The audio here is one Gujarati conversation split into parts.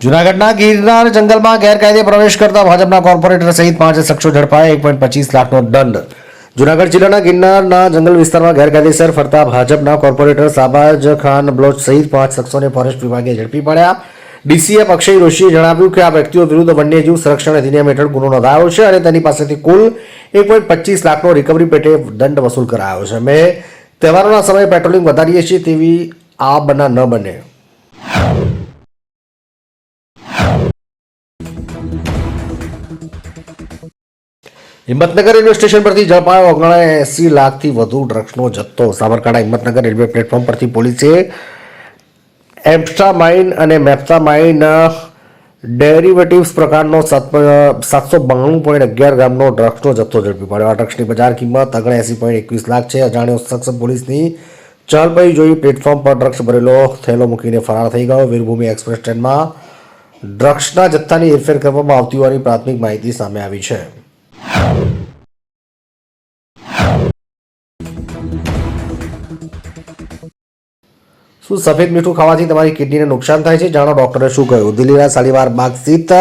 જૂનાગઢના ગિરનાર જંગલમાં ગેરકાયદે પ્રવેશ કરતા ભાજપના કોર્પોરેટર સહિત 5 શખ્સો ઝડપાયા, 1.25 લાખનો દંડ. જૂનાગઢ જિલ્લાના ગિરનારના જંગલ વિસ્તારમાં ગેરકાયદેસર ફરતા ભાજપના કોર્પોરેટર શાહબાજ ખાન બલોચ સહિત 5 શખ્સોને ફોરેસ્ટ વિભાગે ઝડપી પાડ્યા. ડીસીએફ અક્ષય રોશીએ જણાવ્યું કે આ વ્યક્તિઓ વિરુદ્ધ વન્યજીવ સંરક્ષણ અધિનિયમ હેઠળ ગુનો નોંધાયો છે અને તેની પાસેથી કુલ 1.25 લાખનો રિકવરી પેટે દંડ વસૂલ કરાયો છે. અમે તહેવારોના સમયે પેટ્રોલિંગ વધારીએ છીએ, તેવી આ બનાવ ન બને. હિંમતનગર રેલવે સ્ટેશન પરથી ઝડપાયો 79 લાખથી વધુ ડ્રગ્સનો જથ્થો. સાબરકાંઠા હિંમતનગર રેલવે પ્લેટફોર્મ પરથી પોલીસે એમ્ફેટામાઇન અને મેપ્ટામાઇન ડેરિવેટિવ્સ પ્રકારનો 792.11 ગ્રામનો ડ્રગ્સનો જથ્થો ઝડપી પાડ્યો. આ ડ્રગ્સની બજાર કિંમત 79.21 લાખ છે. અજાણ્યો શખ્સ પોલીસની ચહલપહી જોઈ પ્લેટફોર્મ પર ડ્રગ્સ ભરેલો થેલો મૂકીને ફરાર થઈ ગયો. વીરભૂમિ એક્સપ્રેસ ટ્રેનમાં ડ્રગ્સના જથ્થાની હેરફેર કરવામાં આવતી હોવાની પ્રાથમિક માહિતી સામે આવી છે. શું સફેદ મીઠું ખાવાથી તમારી કિડનીને નુકસાન થાય છે? જાણો ડોક્ટરે શું કહ્યું. દિલ્હીના શાલીમાર બાગ સ્થિત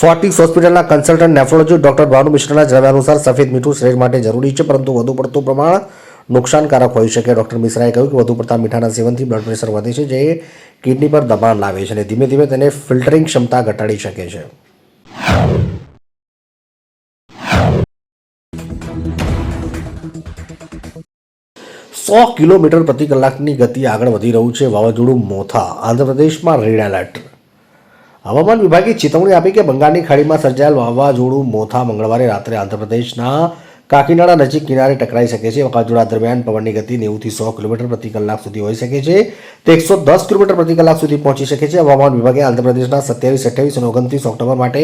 ફોર્ટિસ હોસ્પિટલના કન્સલ્ટન્ટ નેફ્રોલોજીસ્ટ ડોક્ટર ભાનુ મિશ્રાના જણાવ્યા અનુસાર સફેદ મીઠું શરીર માટે જરૂરી છે, પરંતુ વધુ પડતું પ્રમાણ નુકસાનકારક હોઈ શકે. ડોક્ટર મિશ્રાએ કહ્યું કે વધુ પડતા મીઠાના સેવનથી બ્લડ પ્રેશર વધે છે, જે કિડની પર દબાણ લાવે છે અને ધીમે ધીમે તેને ફિલ્ટરિંગ ક્ષમતા ઘટાડી શકે છે. સો કિલોમીટર પ્રતિ કલાકની ગતિ આગળ વધી રહ્યું છે વાવાઝોડું મોથા. આંધ્રપ્રદેશમાં રેડ એલર્ટ. હવામાન વિભાગે ચેતવણી આપી કે બંગાળની ખાડીમાં સર્જાયેલ વાવાઝોડું મોથા મંગળવારે રાત્રે આંધ્રપ્રદેશના કાકીનાડા નજીક કિનારે ટકરાઈ શકે છે. વાવાઝોડા દરમિયાન પવનની ગતિ 90 થી 100 કિલોમીટર પ્રતિ કલાક સુધી હોઈ શકે છે. તે 110 કિલોમીટર પ્રતિ કલાક સુધી પહોંચી શકે છે. હવામાન વિભાગે આંધ્રપ્રદેશના 27, 28 અને 29 ઓક્ટોબર માટે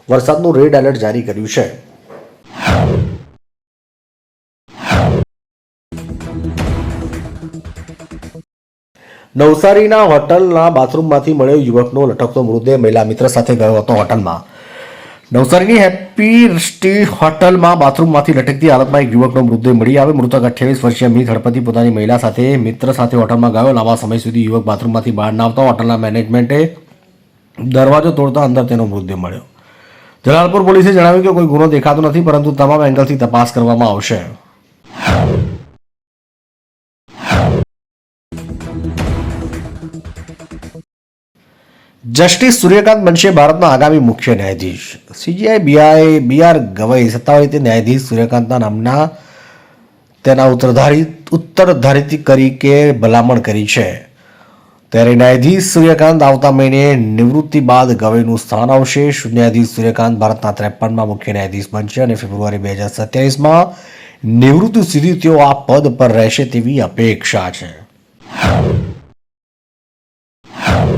વરસાદનું રેડ એલર્ટ જારી કર્યું છે. નવસારીના હોટલના બાથરૂમમાંથી મળ્યો યુવકનો લટકતો મૃતદેહ. મહિલા મિત્ર સાથે ગયો હતો હોટલમાં. નવસારીની હેપી સ્ટી હોટલમાં બાથરૂમમાંથી લટકતી હાલતમાં એક યુવકનો મૃતદેહ મળી આવે. મૃતક 28 વર્ષીય મીત હળપતિ પોતાની મહિલા સાથે મિત્ર સાથે હોટલમાં ગયો. લાંબા સમય સુધી યુવક બાથરૂમમાંથી બહાર ના આવતા હોટલના મેનેજમેન્ટે દરવાજો તોડતા અંદર તેનો મૃતદેહ મળ્યો. જલાલપુર પોલીસે જણાવ્યું કે કોઈ ગુનો દેખાતો નથી, પરંતુ તમામ એંગલથી તપાસ કરવામાં આવશે. જસ્ટિસ સૂર્યકાંત બનશે ભારતના આગામી મુખ્ય ન્યાયાધીશ. સીજીઆઈ બી.આર. ગવઈ સત્તાવાળી ન્યાયાધીશ સૂર્યકાંતના નામના તેના ઉત્તરાધિકારી તરીકે ભલામણ કરી છે. ત્યારે ન્યાયાધીશ સૂર્યકાંત આવતા મહિને નિવૃત્તિ બાદ ગવઈનું સ્થાન આવશે. ન્યાયાધીશ સૂર્યકાંત ભારતના 53માં મુખ્ય ન્યાયાધીશ બનશે અને ફેબ્રુઆરી 2027માં નિવૃત્તિ સુધી તેઓ આ પદ પર રહેશે તેવી અપેક્ષા છે.